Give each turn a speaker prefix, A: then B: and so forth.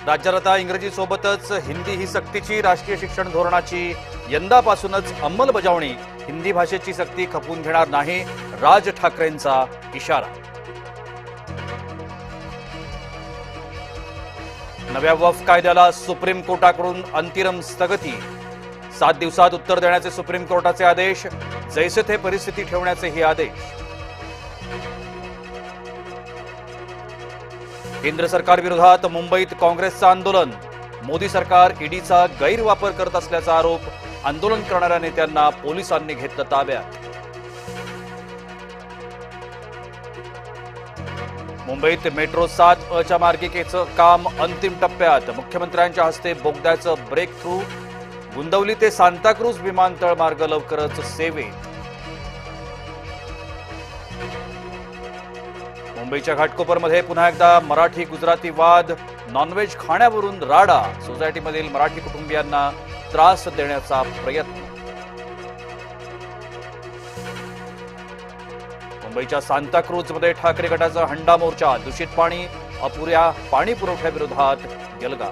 A: राज्यात आता इंग्रजीसोबतच हिंदी ही सक्तीची राष्ट्रीय शिक्षण धोरणाची यंदापासूनच अंमलबजावणी. हिंदी भाषेची सक्ती खपवून घेणार नाही, राज ठाकरेंचा इशारा. नव्या वक्फ कायद्याला सुप्रीम कोर्टाकडून अंतिम स्थगिती. 7 दिवसात उत्तर देण्याचे सुप्रीम कोर्टाचे आदेश. जैसे थे परिस्थिती ठेवण्याचेही आदेश. केंद्र सरकार विरोधात मुंबईत काँग्रेसचं आंदोलन. मोदी सरकार ईडीचा गैरवापर करत असल्याचा आरोप. आंदोलन करणाऱ्या नेत्यांना पोलिसांनी घेतलं ताब्यात. मुंबईत मेट्रो 7अ मार्गिकेचं काम अंतिम टप्प्यात. मुख्यमंत्र्यांच्या हस्ते बोगद्याचं ब्रेक थ्रू. गुंदवली ते सांताक्रूज विमानतळ मार्ग लवकरच सेवेत. मुंबईच्या घाटकोपरमध्ये पुन्हा एकदा मराठी गुजराती वाद. नॉनव्हेज खाण्यावरून राडा. सोसायटीमधील मराठी कुटुंबियांना त्रास देण्याचा प्रयत्न. मुंबईच्या सांताक्रूजमध्ये ठाकरे गटाचा हंडा मोर्चा. दूषित पाणी, अपुऱ्या पाणी पुरवठ्याविरोधात यल्गा.